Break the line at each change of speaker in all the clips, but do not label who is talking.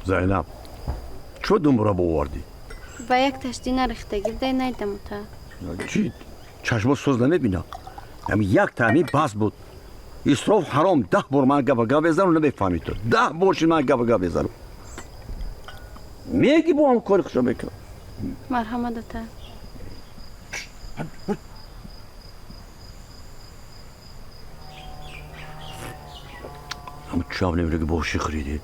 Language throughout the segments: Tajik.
زینب چه دنباله آوردی؟
با یک تشتی نریخته گرده نیدم تا
چی؟ چشم سوز نمیبینم همین یک تامی بس بود اسراف حرام 10 بار من گپ بزنم نمیفهمی تو 10 بار شد من گپ بزنم میگی با هم کاری خوشم بکن
مرحمت تا
همون چاو نمیره که باشی خریدی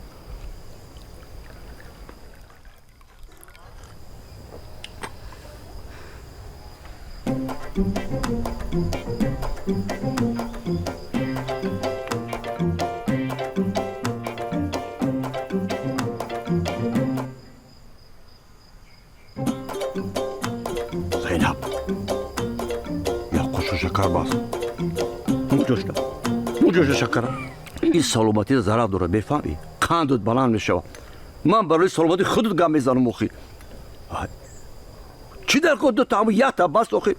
زینب یا قشو شکر باز موجوش شکر این سلامتی ضرر داره بفهمی قندت بلند میشه من برای سلامتی خودت گم میزنم مخی چی در کن دو تا همون یک تا بس آخی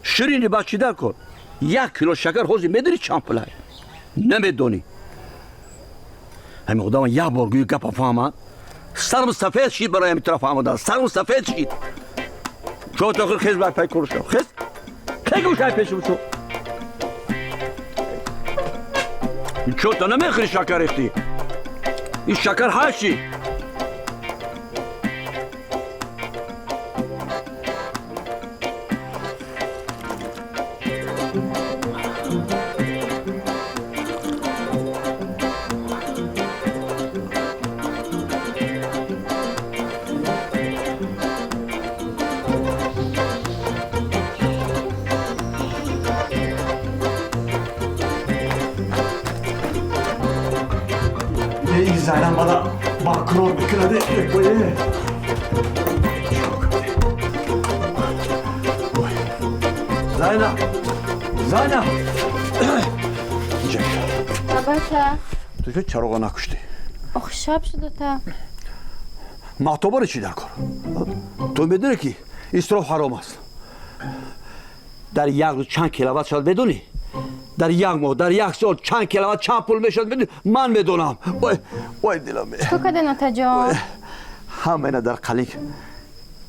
شیرینی بس چی در کن 1 کیلو شکر خوزی میدونی چند پله نمیدونی همین خدا من یک بار گوی گپ فهمم سرم سفید شید برای همین طرف آمدن سرم سفید شید چون تا خیز بر پای کرشم خیز کی گوشای پیشم شو چون تا نمیخوری شکر ریختی این شکر هشی
زینب bana bakror bekledi. Zeynep.
بابا تا
تو چه چراغ نکشتی؟
آخ شب شده تا
محتوبه چی در کار؟ تو میدونی که اسراف حرام است در یک روز چند کیلووات شد بدونی؟ در یک ماه در یک سال چند کیلووات چند پول میشد بدونی؟ من میدونم وای دلم
تو کده نتا جان؟
همه در قلیق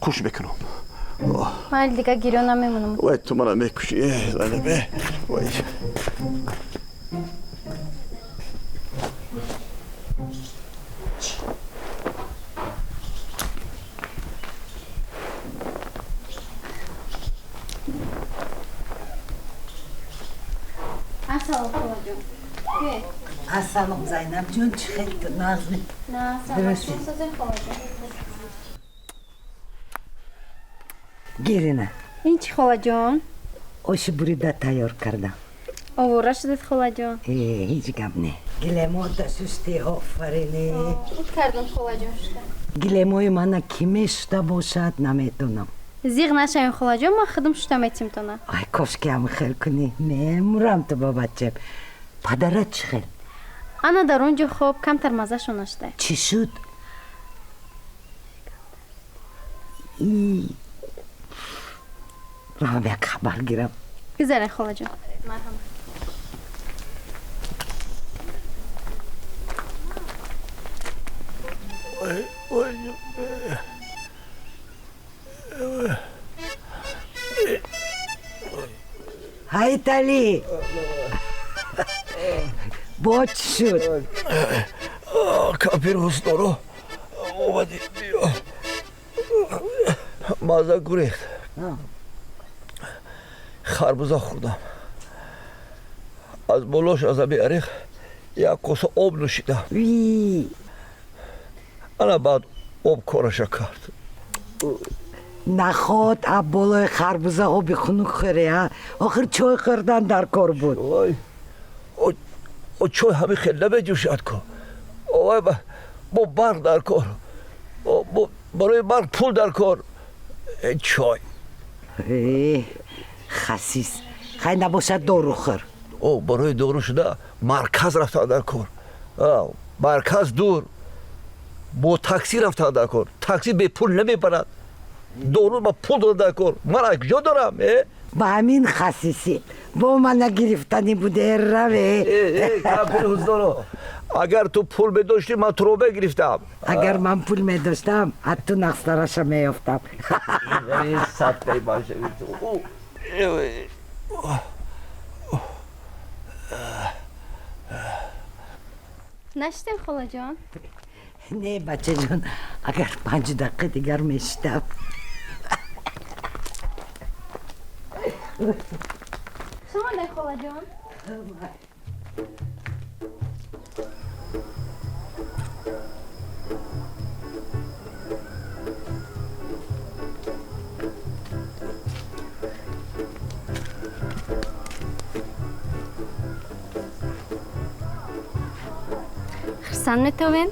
خوش میکنم
من دیگه گیرو نمیمونم
وای تو منو میکشی زینب وای
Assalom Zeynep jun chiqibdi Nazmi.
نه سلام
Gelini.
این چی خاله جان؟
Oshi burida tayyor kardam.
آوره شدید خاله جان
Hech gap ne. Gilemoda susti ofarini.
این کردم خاله جان شده
Gilemoy mana kimishda boshad namedunam.
زیغ نشین خاله جان من خودم شدم ایتیم تونه
Ay koshkam khel kuni. Memuram to babacham. Padarat chiqil.
انا در اونجا خوب کمتر مزه شونشته
Chi shud? Raham yak xabar giram.
بذارین خاله جان مرحمت
Hayt Ali. Boch shud.
کافر حسنارو اومدی بیا مازه گریخت خربوزه خوردم از بلوش از ابی عریق یک کوسه آب نوشیدم
Wi.
انا بعد آب کارش کرد
نخواد ابولای خربوزه آبی خونو خوره ها آخر چای خوردن در کار بود
وای او چای همه خیلی نمیجوشد که وای با برق در کار برای برق پول در کار چای
خسیس خیلی نباشد دارو خور
او برای دارو شده مرکز رفتن در کار مرکز دور با تاکسی رفتن در کار تاکسی به پول نمیبرد دارو با پول دارد در کار من اکجا دارم
با همین خسیسی با من نگرفتنی بوده روه
کافر حضورو اگر تو پول بداشتی من تو رو بگرفتم
اگر من پول می داشتم حتی نقصرش می یافتم.
این سطحی باشه
نشتین خاله جان؟
نه بچه جان، اگر 5 دقیقه دیگر می شدم.
شما نه خاله جان؟ خرسان میتوین؟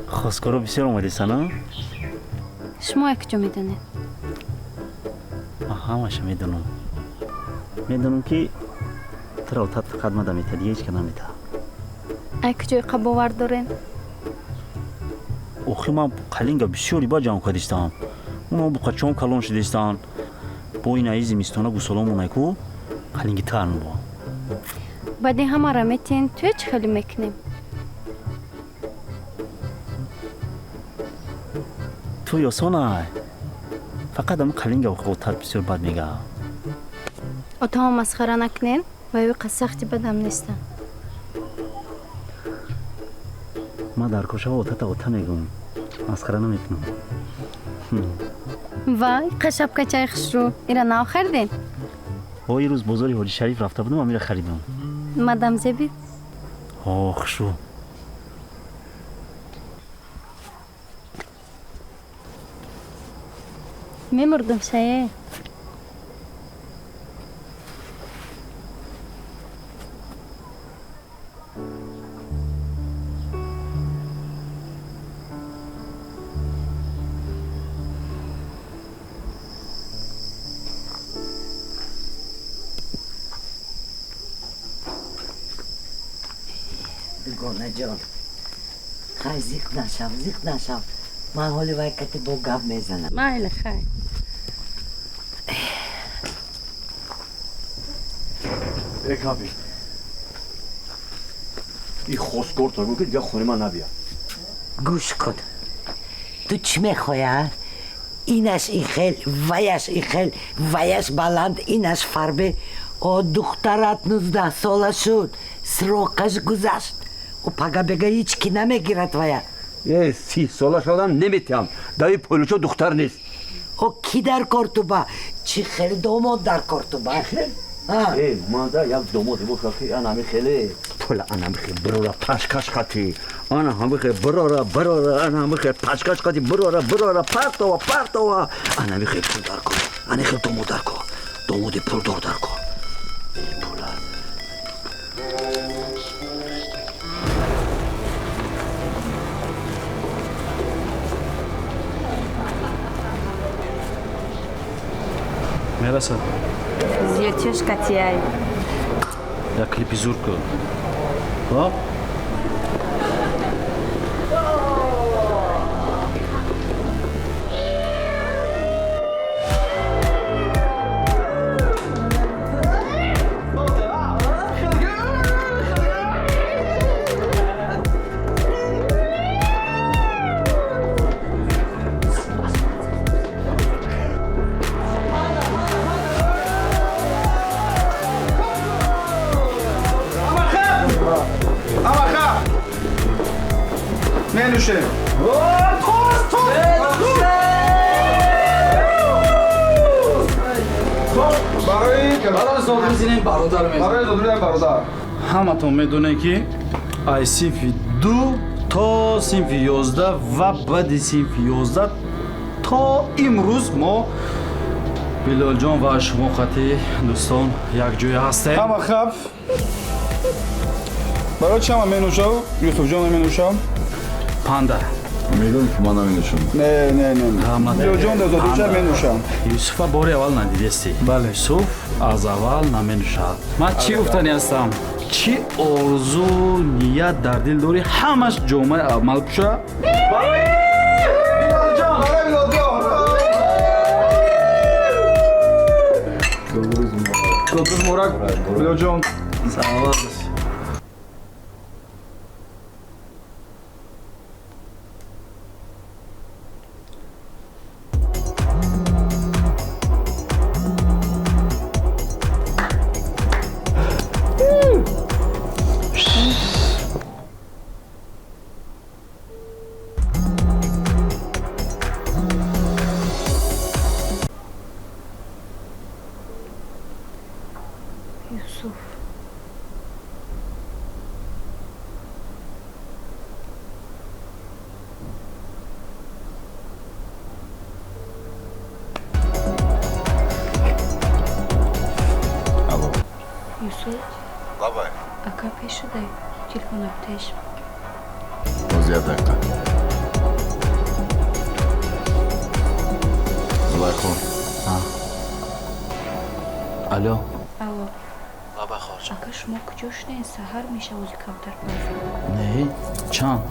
خواستگارا بسیار آمده سنا؟
شما یک جا میدونید؟
همش میدونم که ترا تا قدم دمیته دیگه هیچ که نمیته.
یک جای قباور دارین؟
اوخی من قلینگا بسیاری با جام کردیستم. اونا با قچون کلون شدیستن. با این ایزی میستانه گوسلامونه کو قلینگی ترن با.
بعدی همه را میتین توی چه خیلی میکنیم؟
تو یاسانه فقط هم قلینگا و خودتر بسیار بد میگه.
اتا هم مسخره نکنین و یوی قصختی بدم نیستن.
ما در کشه و تا میگم مسخره نمیکنم.
وای قشب کچای خش رو ایرا ناو خردین؟
با این روز بازاری حاجی شریف رفته بودم و میره خریدم.
مدام زبید؟
آخ شو
میمردم شایه.
گونه جان خیلی زیق نشم من حالی وقتی با گب میزنم.
مایل خیلی
ای کابی این خواستگار تا که دیگه خونه من نبیا
گوش کن، تو چی میخوای؟ اینش این خیل ویش این خیل ویش بلند اینش فربه. دخترت 19 ساله شد، سروقش گذشت و پگه بگه هیچ کی نمیگیرد ویا.
30 ساله شدم نمیتیم دایی پولوچو دختر نیست.
کی در کار تو با؟ چی خیلی داماد در کار تو با؟
مادر یک دامادی باشه که انمی خیلی پول انمی خیلی برورا پشکش خطی انا همی خیلی برورا انمی خیلی پشکش خطی برورا پرتوا انمی خیلی پول در کن انمی خیلی داماد در کن دامادی پول دار در کن پولا
میرسه
زیادیش کتیایی
یا کلیپی زور کن خب
منوشه برای
زادروزین
برادر
همتون میدونه که ای صنف 2 تا صنف 11 و بعد صنف 11 تا امروز ما بلال جان و شما خطی دوستان یک جای هستیم.
اما خب برای چه من منوشم؟ یوسف جان منوشم؟
پنده
میدونم که من نمینوشم. نه بلال جان در زادوچه منوشم.
یوسف باری اول ندیدستی؟ بله. یوسف از اول نمینوشد. من چی گفتنی هستم؟ چی آرزو نیت در دل داری همش جامعه عمل کشه؟
برای بلال جان زادروز مبارک بلال جان.
سلام.
Капе шудай. Телефон аптеш.
Зият дақиқа. Зулайхо.
алло
Алло.
баба хоҷа
Ака шумо куҷо шудем? Саҳар меша ози кавтар баз.
не чанд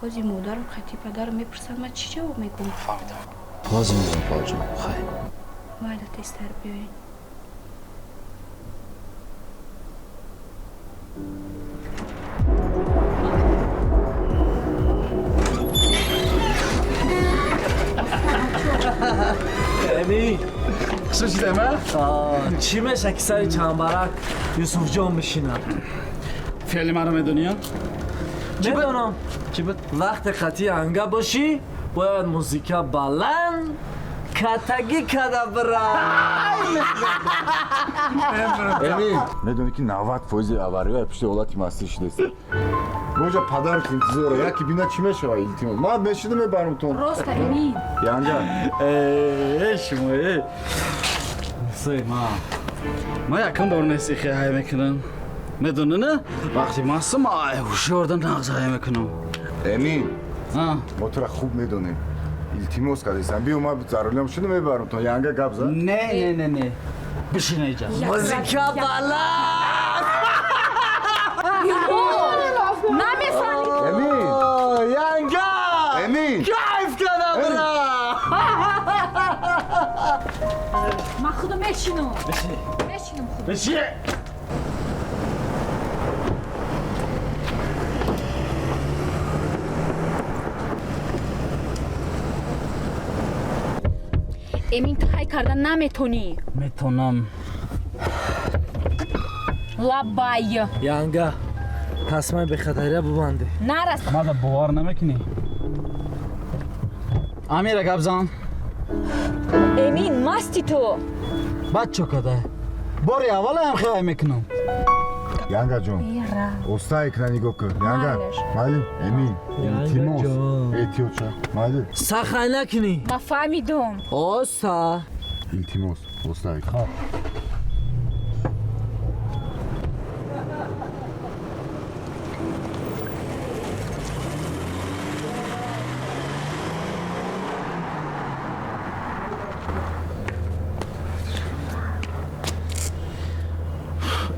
Ози модару қати падару мепурсад ма чӣ ҷавоб мегӯям?
фаҳмидам бози мезам фоҷа хай
Майда тестар биёед.
امین
Хусу шидама?
چی میشه که سری چنبرک یوسف جان میشینم
феъли маро медонӣ
میدونم
чӣ буд
وقت قطعی انگا باشی باید موزیکا بلند کتگی کده برای
Эмин, медонӣ ки 90% авария пишти ҳолати мастӣ шудест. Боҷа падарат интизора, яки бина чӣ мешавад илтимос. Ман мешида мебарамтон.
Роста Эмин.
Янга.
шумо ман якум бор месихи ҳай мекунам медонӣ на вақти мастам ҳушёрда нағз ҳай мекунам
Эмин, мо тура хуб медонем. Илтимос кардесан. Биё ман заруриям шуда мебарамтон. Янга гап зад.
не бишина иҷа
موزیکا بلند
Намефаҳмид.
Эмин,
янга
Эмин.
кайф کده برای
Ман худам мешинам. Мешинам худам.
بشی
Эмин ту ҳай кардан наметонӣ.
метонам
Лаббай.
янга тасмаи бехатария бубанде
Нарас.
мада бовар намекунӣ амира гап зан
Эмин масти ту.
бад чо када бори аввалаям хай мекунам
Янга ҷон. Остай кна нигоҳ кар. Янга. Майли, Эмин. Илтимос.
ҷон.
Эҳтиёт шав. Майли.
сахай накини
Ма фаҳмидам.
оса
Илтимос, остай.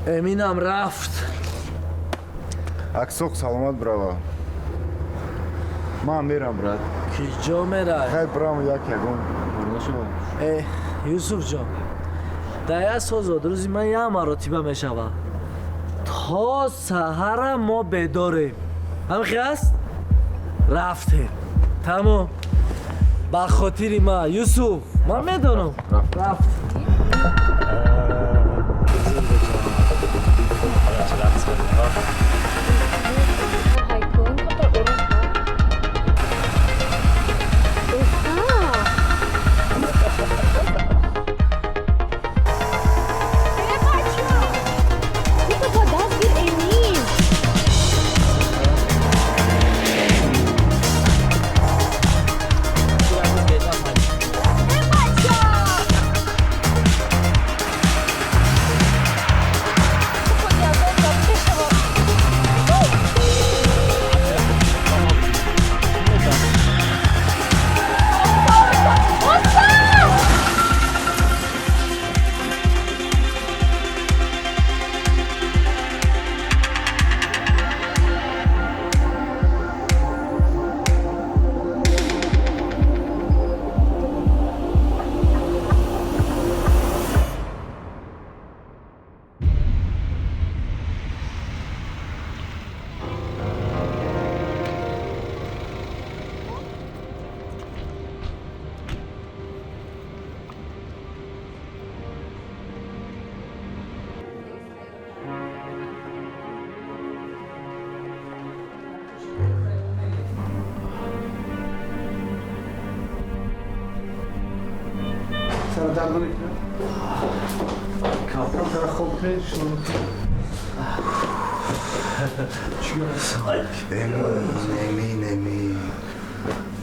امینم رفت
Аксоқ саломат брава. Ман мерам брат.
کجا میره
Хай брамо як ягон.
یوسف جان در یک سوزاد روزی من یه مراتبه میشوه تا سهر ما بداریم هم خواست رفتیم تمام با خاطر ما یوسف من میدونم رفت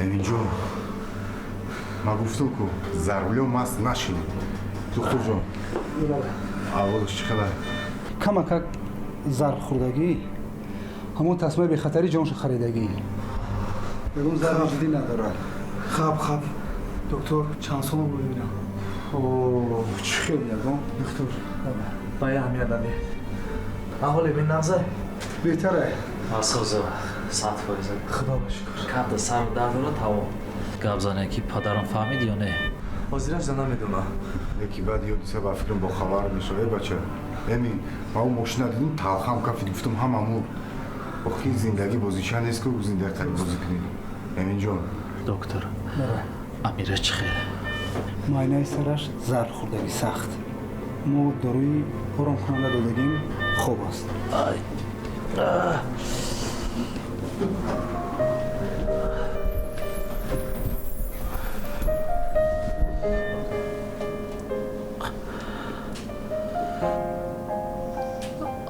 Эмин ҷон. Ман гуфтам ку зарулиё маст нашинед. Духтур ҷон. Аввалш чӣ хабар?
камакак
ضرب خوردگی همون تصمیم به خطری جانش خریدگی بگم ضرب جدی نداره
خب دکتر چند سال رو ببینم
اوه چی خیلی یکم
دکتر باید همیت دادی احوالی بین نغزه
بهتره
асоза 100%.
خدا باشکر
кабда сар давра тамом гап зане ки падарам фаҳмид ё не
حاضرش نمیدونم
یکی بعد یه دیسه با فکرم با خبر میشه بچه امین ما اون ماشین دیدیم تلخم کفی گفتم هممون با خیلی زندگی بازیچه نیست که زندگی تری بازی کنیم امین جان
доктор амира чӣ хел
معاینه سرش ضرب خوردگی سخت ما داروی آرام کننده دادگیم خوب است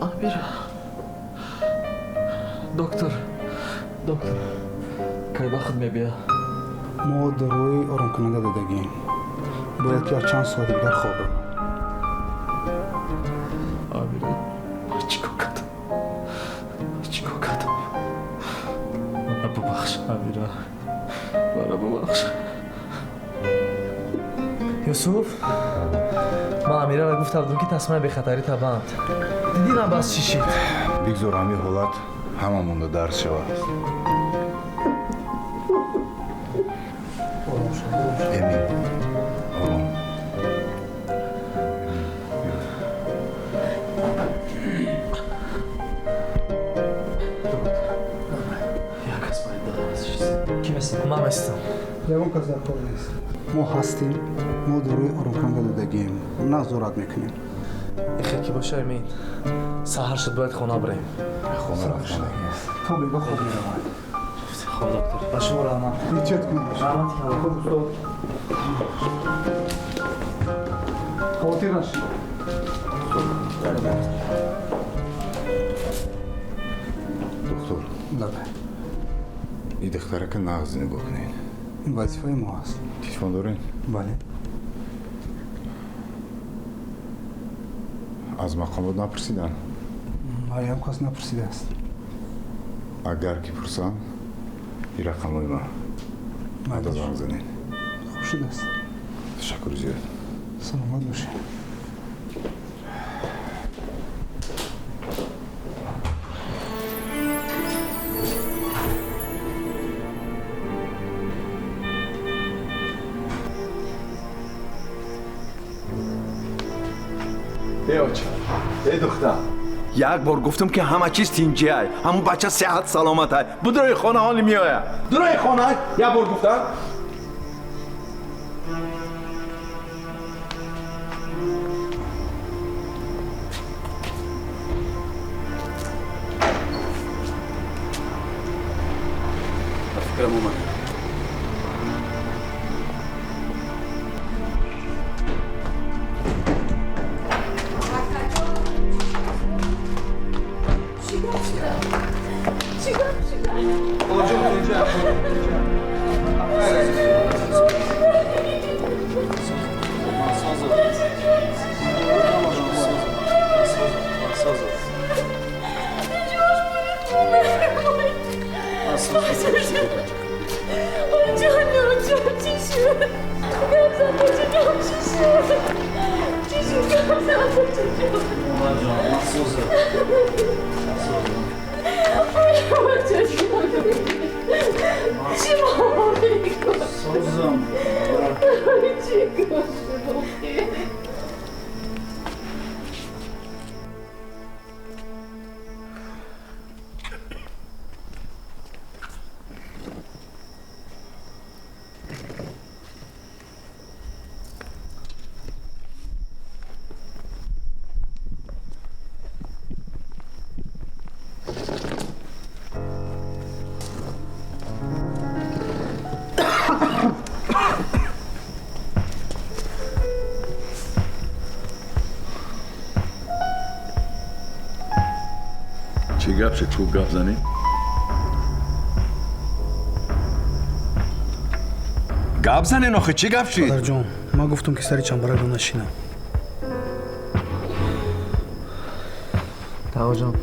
амира доктор кай вақт мебия
ما داروی آرام کننده دادگیم باید که چند ساعت دیگر خواب رو
амира чикор кардам мана бубахш амира мана бубахш
یوسف من امیره را گفتم که تصمیم به خطری تبند دیدم بس چی شید
بگذار همین حالت هممون رو درس شود امین آرام
як кас бояд дадам ки мест
من هستم
یکم کس در کار نیست ما هستیم ما داروی آرام کننده دادگیم نظارت میکنیم
خیلی باشه امین سهر شد باید خونه بریم
خونه رفتن
تا بگاه خوب میروند
хоб доктор
با شما رحمت
هیچت کنیش خوب استاد خاطر نشید
دکتر
لبه
این دختره که نغز نگاه کنین
این وظیفه ما هست
تیشفان دارین؟
بله
از مقامات نپرسیدن؟
مریم کس نپرسیده است
اگر که پرسن این رقم های من مدد زنگ زنین
خوب شده است
تشکر زیاد
سلامت باشه
ای دختر یک بار گفتم که همه چیز تینجی های همون بچه صحت سلامت های بدروی خانه حالی می آید دروی خانه یک بار گفتم فکرم اومد
چی گپ شد؟ خوب گپ زنی؟ گپ زنی نخه چی گپ شد؟
پدر جان ما گفتم که سری چنبرک رو نشینم
тавоҷон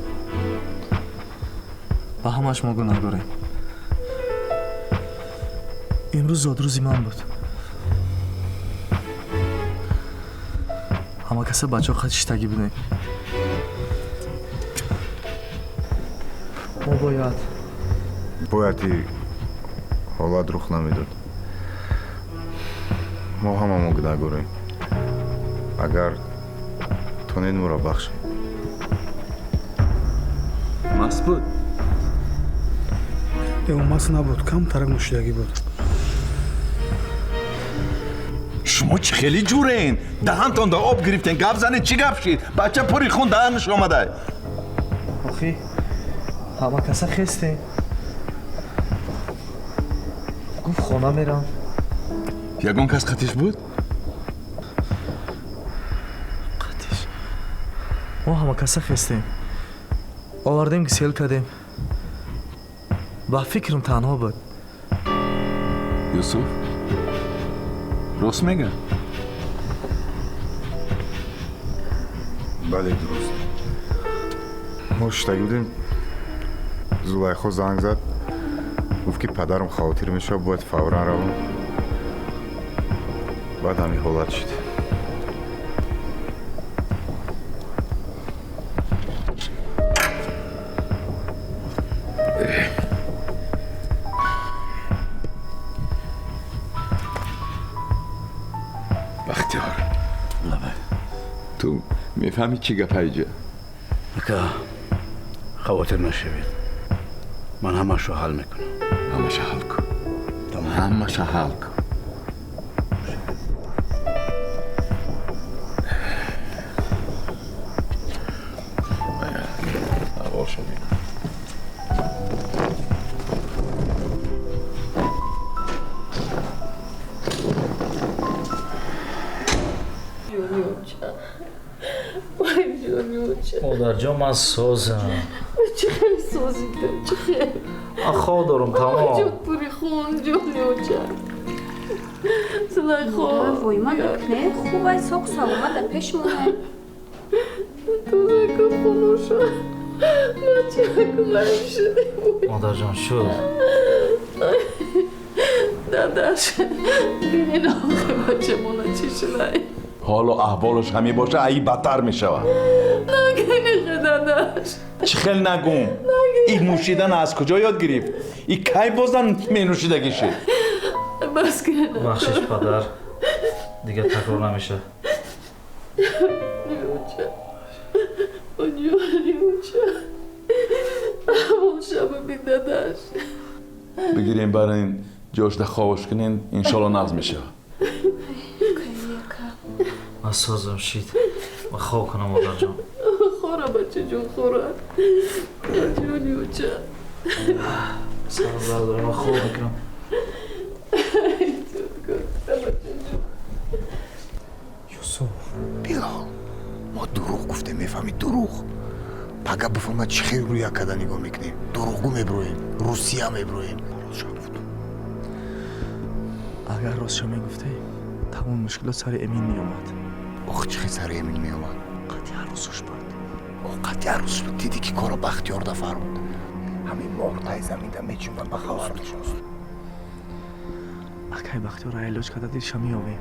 ба ҳамаш мо гунаҳгорем. имрӯз зодрӯзи ман буд. ҳама каса бачаҳо қатиштагӣ будем. мо
бояди ҳолат рух намедод. мо ҳамамо гунаҳгорем. агар тонед моро бахшед.
маст буд?
маст набуд, камтарак нӯшидагӣ буд.
шумо чӣ хеле ҷурен? даҳантонда об гирифтен, гап занед, чӣ гап шид? бача пури хун даҳанаш омадай.
охи ҳама каса хестем. гуфт хона мерам.
ягон кас қатиш буд?
қатиш мо ҳама каса хестем. овардем гисел кардем. ба фикрам танҳо буд.
юсуф рост мега?
бале дуруст. мо шиштагӣ будем, зулайхо занг зад, гуфт ки падарам хавотир мешавад, бояд фавран равам. баъд ҳамин ҳолат шид.
бахтиёр, ту мефаҳмӣ чӣ гап ҳайҷа?
ака хавотир нашавед, ман ҳамашро ҳал мекунам.
ҳамаша ҳал кун. ҳамаша ҳал кун. ҳавор шавед.
مادرجان من سازم
چه خیلی سازی دارم چه خیلی
من خواه دارم تمام
جون پوری خون جونیو جان زلیخا
وای من دکنه خوبه ساق سلامت پیش مونه
تو نکن خونو شد بچه نکنم شده
مادرجان شد
داداش بینین آخه بچه مونه چی شده
حال و احوالش همی باشه ای بدتر میشود.
نگه داداش
چی خیلی نگم. این نوشیدن از کجا یاد گرفت؟ این کی بازن می نوشیدگیشه؟
بس کنه
بخشش پدر دیگه تکرار نمیشه.
نیوچه نیوچه اول شب بی داداش
بگیریم برای جاش ده خواهش کنین انشالله نقض میشه.
من سازم شید من خواه کنم مادرجان
خوره بچه جون خوره جونیوچه
سرم بردارم من خواه میکنم
یوسف بیلال ما دروغ گفتیم میفهمی دروغ پگه بفهمد چی خیلی روی اکده نگاه میکنیم دروغو میبرویم روسیه میبرویم
اگر راستشو میگفتی تمام مشکلات سر امین میومد.
آخ چی سر امین میومد؟ قطعی عروسش بود. قطعی عروسش بود دیدی که کارو بختیار ده فرمود. همین مرتای زمین ده میچون به خواهر میشوست.
اکی بختیار علاج کرده دید شمی آویم.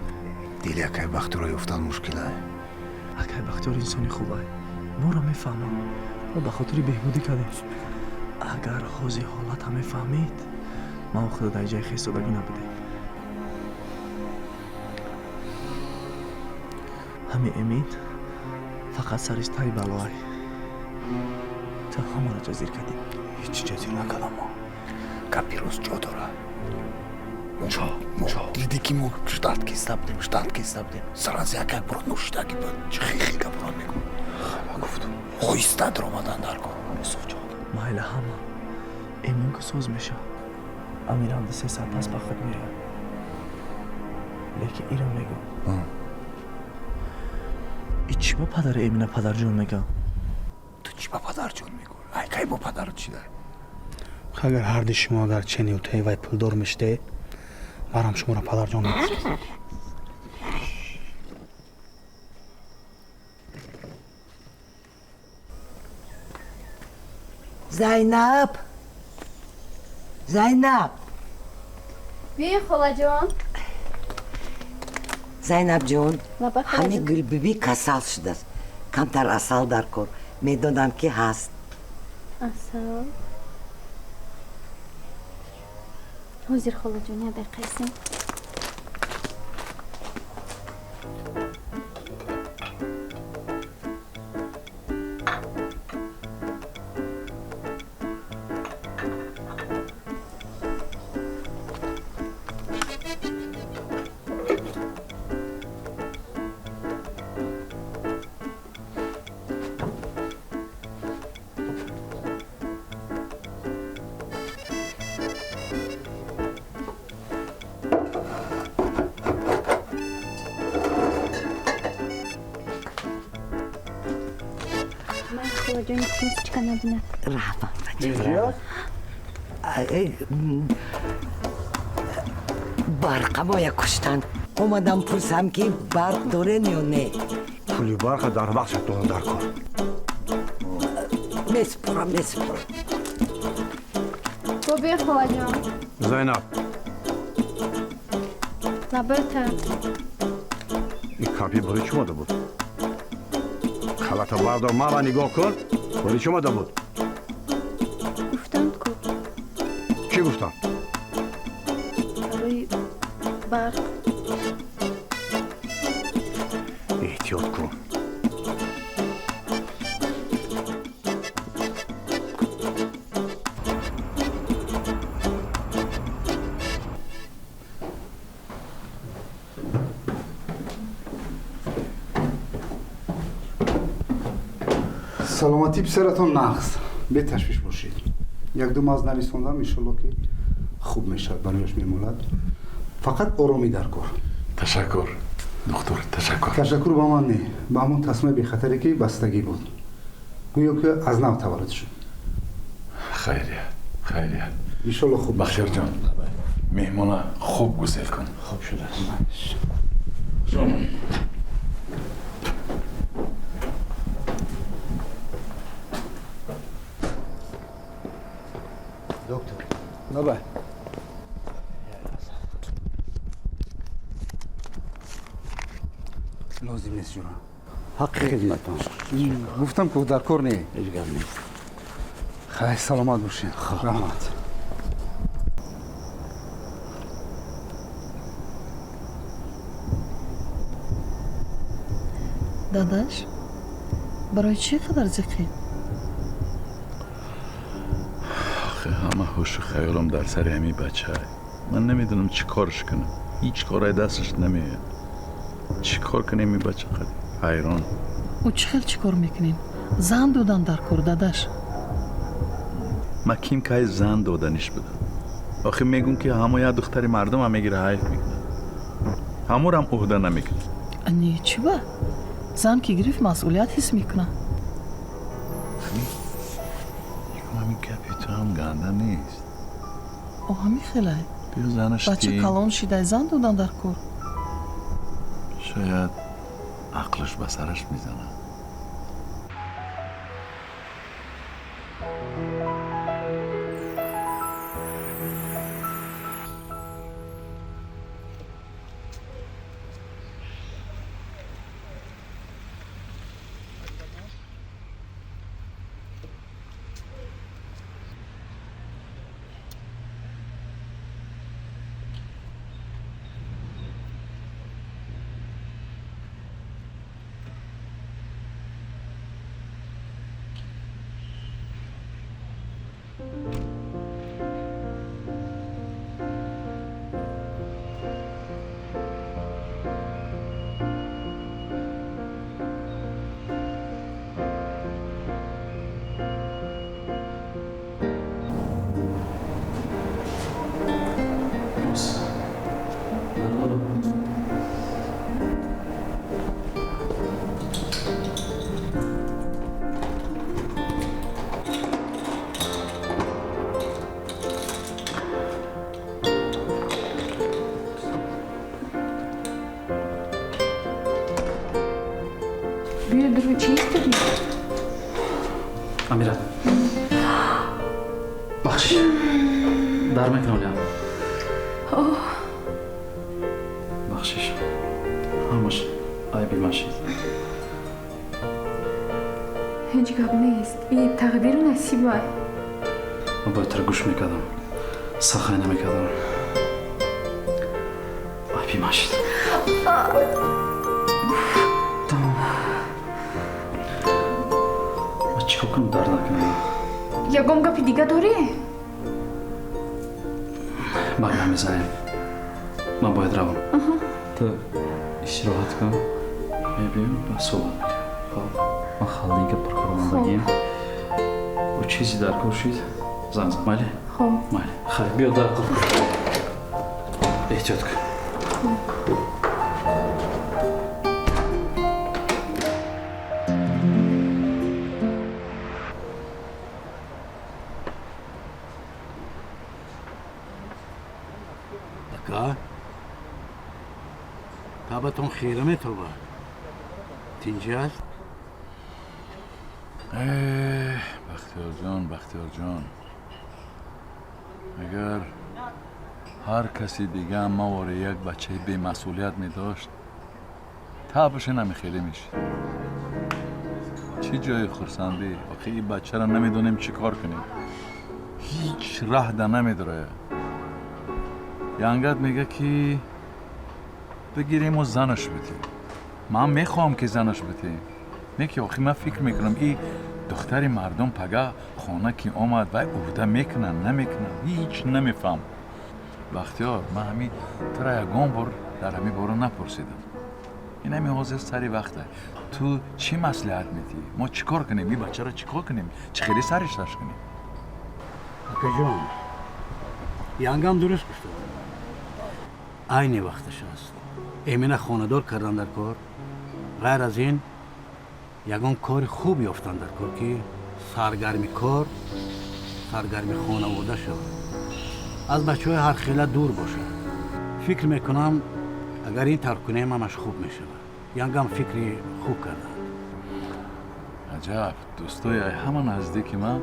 دیلی اکی بختیار افتاد مشکله.
اکی بختیار انسانی خوبه. ما را میفهمم. ما به خاطر بهبودی کردیم. اگر حوزی حالت همه فهمید ما خود در جای خیستادگی نبودیم. همین امید فقط سرش تای بلای تا همه را جزیر کردیم.
هیچ جزیر نکردم ما کپیروس جا داره چا دیدی که ما شتات کیسته بودیم سرانس یک برو نوشیدگی بود چه خیلی بران میگم خیلی گفتم خویسته در آمدن در کار یوسف جان
مایل همه امین که سوز میشه امیر هم 3 ساعت پس به خود میره لیکن ایرم میگم ای چی با پدر امینه پدر جون میگم
تو چی با پدر جون میگو ای که با پدر چی ده
اگر هر دی شما اگر چنین توی وای پولدار میشته مرام شما را پدر جون میگم
زینب زینب
بی خاله جان.
زینب جون
لبه خاله
همین
جان.
گل بیبی کسل شده است کمتر اصل در کن میدونم که هست
اصل. حضور خاله جان یا دقیقه. خاله جان تیز چکنه بینه.
رحمان
اینجا؟
برقم های کشتن اومدم پرسم که برق دارن یا نه
پولی برق در بخش تو در کن.
میسپرم
تو بی خاله جان.
زینب
لبرته.
این کپی برای چی ماده بود؟ خلطه بردار ما نگاه کن. برای چی ماده بود؟
گفتم کو.
چی گفتم؟
روی برق.
احتیاط کن.
سلامتی پسرتون نقص به تشویش باشید یک دو ماز نویسوندم انشالله که خوب میشد برایش میمولد فقط آرامی در کار
تشکر دکتر تشکر
تشکر با من نه با همون تصمیم بی خطری که بستگی بود گویا که از نو تولد شد
خیریت
انشالله خوب
بخیر جان مهمانا خوب گسل کن
خوب شده. دکتر.
نبای لازم نیست جورا
حق خدمتان.
گفتم که در کار نه
هیچ گپ نیست.
خیلی سلامت باشین رحمت
داداش برای چی قدر زخی؟
آخه همه هوش و خیالم در سر همی بچه های. من نمیدونم چی کارش کنم هیچ کارای دستش نمیاد چی کار کنیم این بچه خیلی حیران
او چی کار میکنین؟ زن دادن در کار داداش
ما کیم که زن دادنش بدم آخه میگون که همه یا دختری مردم هم میگیره حیف میکنه همه رو هم عهده نمیکنه
انی چی با؟ زن که گرفت مسئولیت حس میکنه
همین گپی تو هم گنده نیست
او همی خیلی
بیا زنش
بچه
دی
کلان شیده زن دادن در کار
شاید عقلش به سرش میزنه
بخشش در میکنم لیا بخشش همش ای بیماشید
هیچ گپ نیست این تقدیر و نصیب های
من باید تر گوش میکردم سخای نمیکردم ای بیماشید من چیکار کنم درد نکنم
یگم گپی دیگه داری؟
من نمیزنیم من باید روم تو استراحت کن میبیم و صحبت میکنم خب من خالی که پرکارم بگیم و چیزی در کار شید زن مالی؟
خب
مالی خیلی بیا در کار احتیاط کن
تابتون خیرمه تو با تینجال
بختیار جان اگر هر کسی دیگه هم ما یک بچه بی مسئولیت می داشت تابش نمیخیره میشه چی جای خرسندی آخه این بچه را نمیدونیم چی کار کنیم هیچ راه در نمیداره ینگت میگه که بگیریم و زنش بتیم من میخوام که زنش بتیم میگه آخه من فکر میکنم این دختری مردم پگه خانه که آمد و عهده میکنن نمیکنن هیچ نمیفهم بختیار من همین ترا یگان بار در همین بارو نپرسیدم این همین حاضر سری وقته تو چی مصلحت میدی ما چیکار کنیم این بچه را چیکار کنیم چه خیلی سرش داشت کنیم
اکا جان ینگم درست گفته عین وقتش است ایمن خاندار کردن در کار غیر از این یگان کار خوب یافتن در کار که سرگرمی کار سرگرمی خانواده شد از بچه های هر خیلی دور باشه فکر میکنم اگر این ترک کنیم همش خوب میشه ینگم فکری خوب کردن
عجب دوستای همه نزدیک من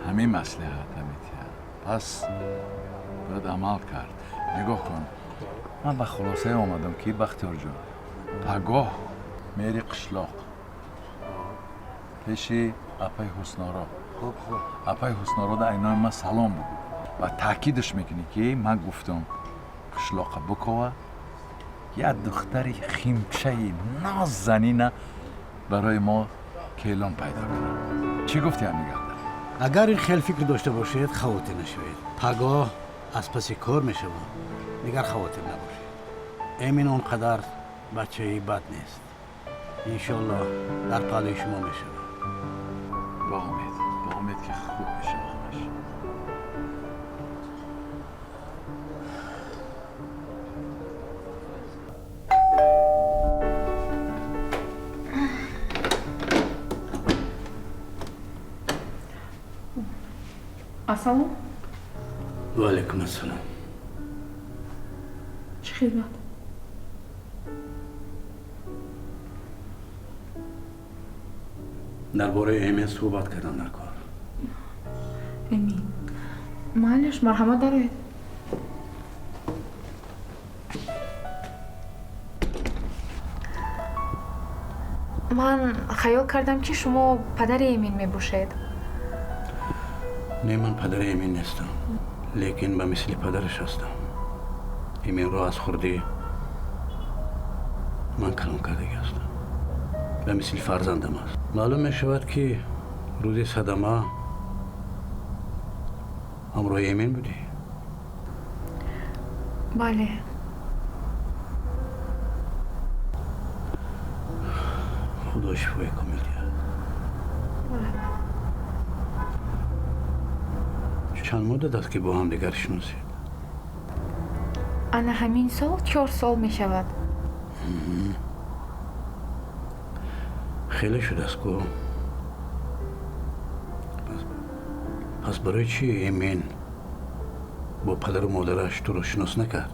همین مصلحت میتیم پس باید عمل کرد نگاه کن من به خلاصه آمدم که بختیار جان پگاه میری قشلاق پیشی اپای حسنارا اپای حسنارا در اینای من سلام بگو و تاکیدش میکنی که من گفتم قشلاق بکوه یه دختری خیمچه نازنینه برای ما کیلان پیدا کنه چی گفتی هم نگه دار
اگر این خیلی فکر داشته باشید خواطر نشوید پگاه از پس کار میشه دیگر خواطر نباشید امین اونقدر بچه بد نیست انشالله در پالای شما میشه
با امید که خوب میشه همش
السلام
و علیکم السلام
چه خدمت
درباره ایمن صحبت کردن در کار
امین معلش مرحمت دارید من خیال کردم که شما پدر ایمین می باشید
نه من پدر ایمن نیستم لیکن به مثل پدرش هستم ایمن رو از خوردی من کلام کرده هستم به مثل فرزندم است معلوم می شود که روزی صدمه همراه ایمن بودی
بله
خدا شفای کامل دید چند مدت است که با هم دیگر شناسید
انا همین سال 4 سال می شود
خیلی شده است که پس برای چی ایمن با پدر و مادرش تو رو شناس نکرد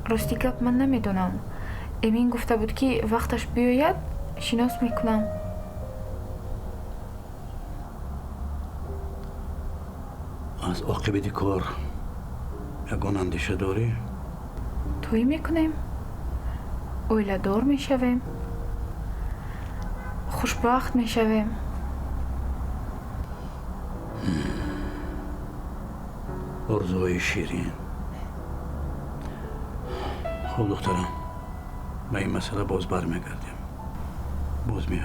راستی گپ من نمیدونم امین گفته بود که وقتش بیاید شناس میکنم
از عاقبت کار یگان اندیشه داری؟
تویی میکنیم اویله‌دار میشویم خوشبخت میشویم
آرزوهای شیرین. خب دخترم به این مسئله باز برمیگردیم. باز میاد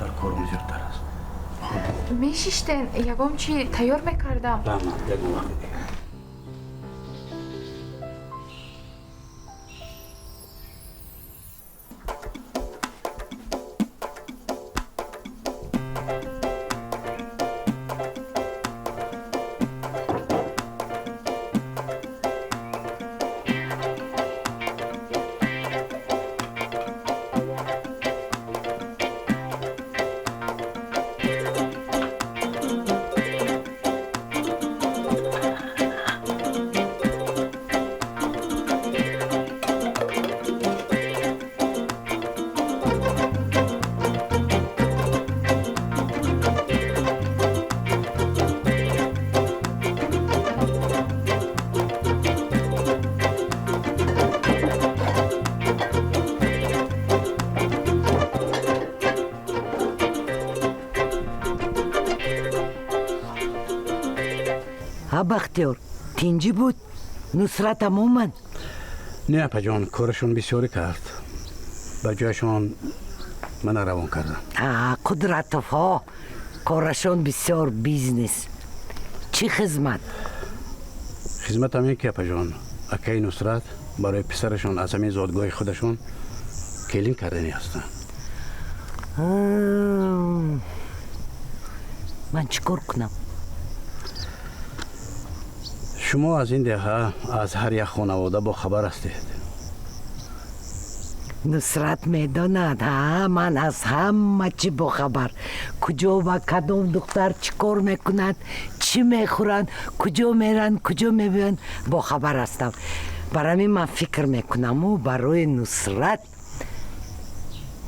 در کارم زیادتر است.
میشیشتین یگام چی تیار میکردم
تمام یک وقت دیگه.
ها بختیار تینجی بود نصرت هم اومد
نه اپا جان کارشون بسیاری کرد. به جایشان من روان کردم.
قدرتوف ها کارشون بسیار بیزنس چی خدمت؟
خدمت هم این که اپا جان اکای نصرت برای پسرشون از همین زادگاه خودشون کلین کردنی هستن.
من چیکار کنم؟
شما از این دهه از هر یک خانواده با خبر هستید.
نصرت میداند من از همه چی با خبر کجا و کدام دختر چی کار میکنند چی میخورند کجا میرن کجا میبین با خبر هستم. برای من فکر میکنم و برای نصرت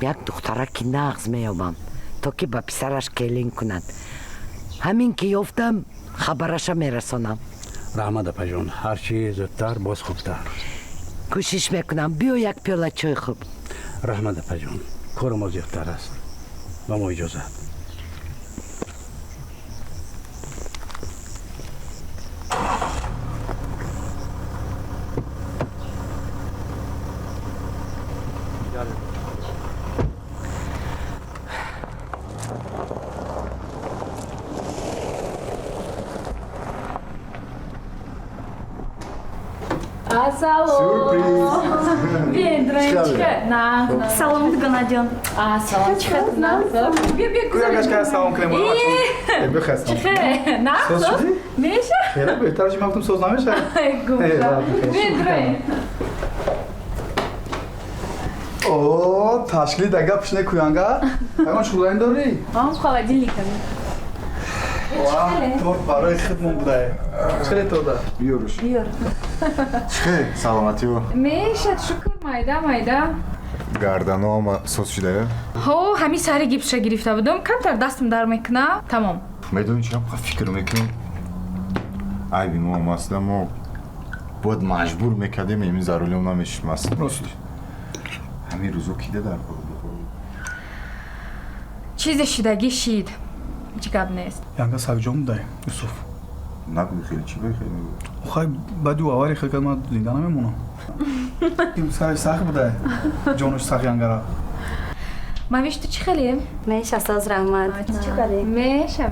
یک دخترک نغز میابم تا که به پسرش کلین کند. همین که یافتم خبرش میرسانم.
رحمت اپا جان هرچی زودتر باز خوبتر.
کوشش میکنم. بیا یک پیاله چای خوب.
رحمت اپا جان کار ما زیادتر است. با ما اجازت.
Салом Ганаджон.
салом чихед
Бия салом کنیم بخواستم
نه میشه
خیلی بهتر چی مفتم سوز نمیشه اوه تشکیلی دگه پشنه کویانگا همون شغلانی داری؟
هم холодильниками
تو برای خدمون بوده چخیلی تو ده؟ بیاروش
بیار
چخیلی سلامتی و
میشه شکر майда
گردنو هم سوز شده؟
ها همین سری گیپسش گرفته بودم کمتر دستم در میکنه تمام
میدونی چی هم فکر میکنم ای بی ما مسئله ما باید مجبور میکردیم این ضروری هم نمیشه مسئله راست همین روزو کیده در کار
چیز شیدگی شید هیچ گپ نیست
янга савҷон будай юсуф нагӯи хеле чӣ бой хеле охай баду авари хел кад ман зинда намемонам сари сахт будай ҷонош сахт янгара
мавиш ту чӣ хелем
Меша саз раҳмат. Чӣ кардем?
меша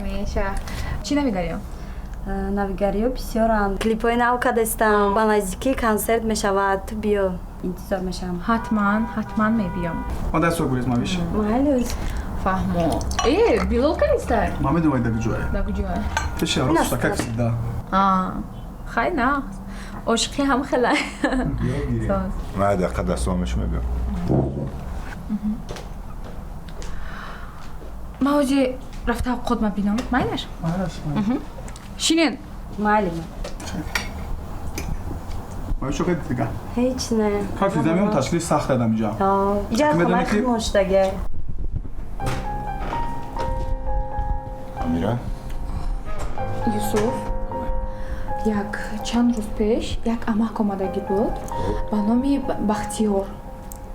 чӣ навигарем
Навигариё бисёранд. Клипҳои нав кардастам. Ба наздикӣ консерт мешавад. Ту биё. Интизор мешавам.
ҳатман мебиём
ман даст согурез мавиш
Майлӯз.
фаҳмо билолка нестай
ман медумай дагуҷое
дагуҷоя
пеши ростакак сида
хай на ошиқи ҳам хела
ман дақиқа дастомаш мебиём
ман ҳозир рафта овқот мабинам майлаш шинен
Майли.
ман чо кад дига
Ҳеҷ не.
как дидам ташкили сахт дадам иҷа
Иҷа
Медонӣ
хамаи
ки-
хомӯштаге.
амира
юсуф
як чанд рӯз пеш як амак омадагӣ буд ба номи Бахтиёр.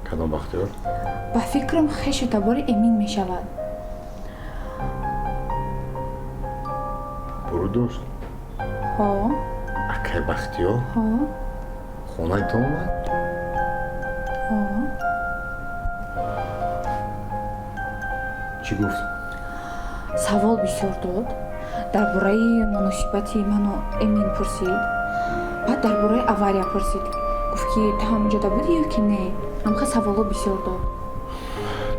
кадом бахтиёр?
ба фикрам хешу табори Эмин мешавад.
бурӯ дошт?
ҳо,
акай бахтиёр?
ҳо,
хонаи то омад?
ҳо.
чӣ гуфт?
савол бисёр дод. дар бораи муносибати ману Эмин пурсид. баъд дар бораи авария пурсид. гуфт ки ту ҳаминҷода будӣ ё ки не? ҳамха саволо бисёр дод.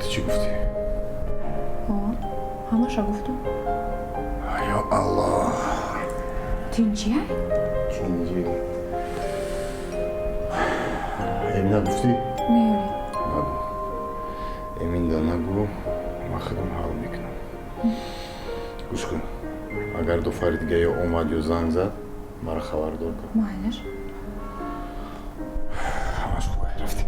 ту чӣ гуфтӣ?
ҳо, ҳамаша гуфтам.
ё аллоҳ.
тинҷия?
чинҷи. эмина гуфтӣ?
Не.
нагӯ. эминда нагӯ, ман худам ҳал мекунам. гӯш кун. агар дуфари дига ё омад ё занг зад, маро хабардор кун.
Майлаш.
ҳамаш хуб. рафтем.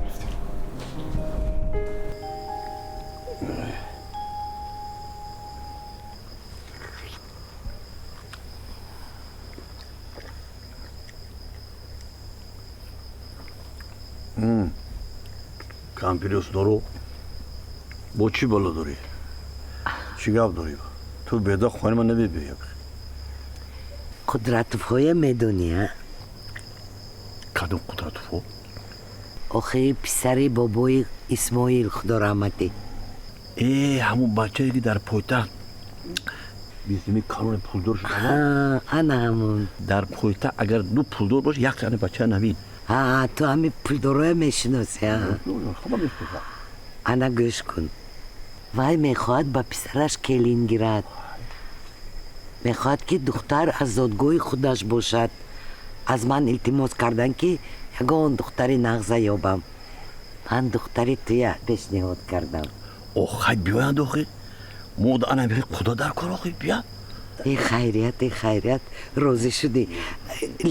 кампирёс доро бо чӣ бало дорӣ? чӣ гап дорӣ? ту беда хонаи ман намебия.
қудратовҳоя медонӣ, а?
кадом қудратовҳо?
охи писари бобои Исмоил худо раҳматӣ.
ҳамун бачае ки дар пойтахт бисми калони пулдор шуда.
ана ҳамун.
дар пойтахт агар ду пулдор бош як ани бачаи навин.
ту ҳами пулдорҳоя мешиносӣ, ана гӯш кун. вай мехоҳад ба писараш келин гирад. мехоҳад ки духтар аз зодгоҳи худаш бошад. аз ман илтимос кардан ки ягон духтари нағза ёбам. ман духтари туя пешниҳод кардам.
охай биёянд охи мод ана мехи худо дар кор охи бия.
хайрият розӣ шудӣ.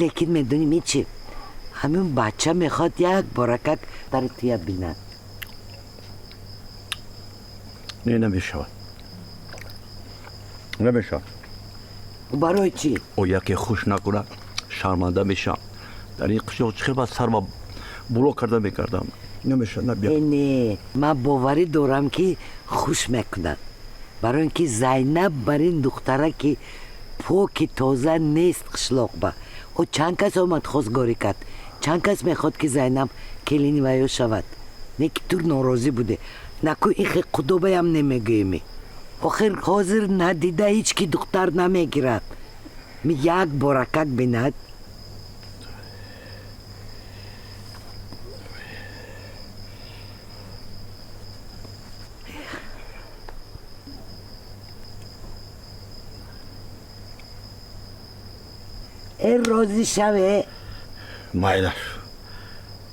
лекин медонӣ чӣ? ҳамин бача мехоҳад як боракак духтари туя бинад.
не намешавад. намешавад.
барои чӣ?
о яке хуш накунад шарманда мешавам. дар ин қишлоқ чӣ хелбад сарма було карда мекардам. намешавад. набия.
не ман боварӣ дорам ки хуш мекунад. барои ин ки Зайнаб бар ин духтара ки поки тоза нест қишлоқ ба. о чанд кас омад хостгорӣ кард. чанд кас мехоҳад ки Зайнаб келини ваё шавад. не ки ту норозӣ буде. накӯ ин хе худобаям намегӯемӣ. охир ҳозир надида ҳеҷ ки духтар намегирад. як боракак бинад. розӣ шаве?
майлаш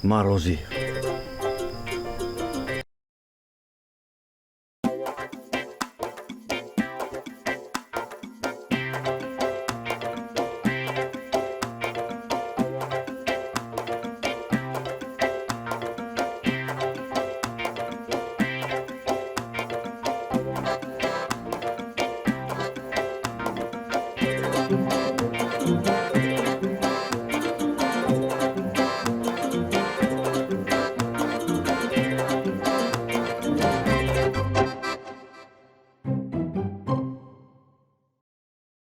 ман розӣ.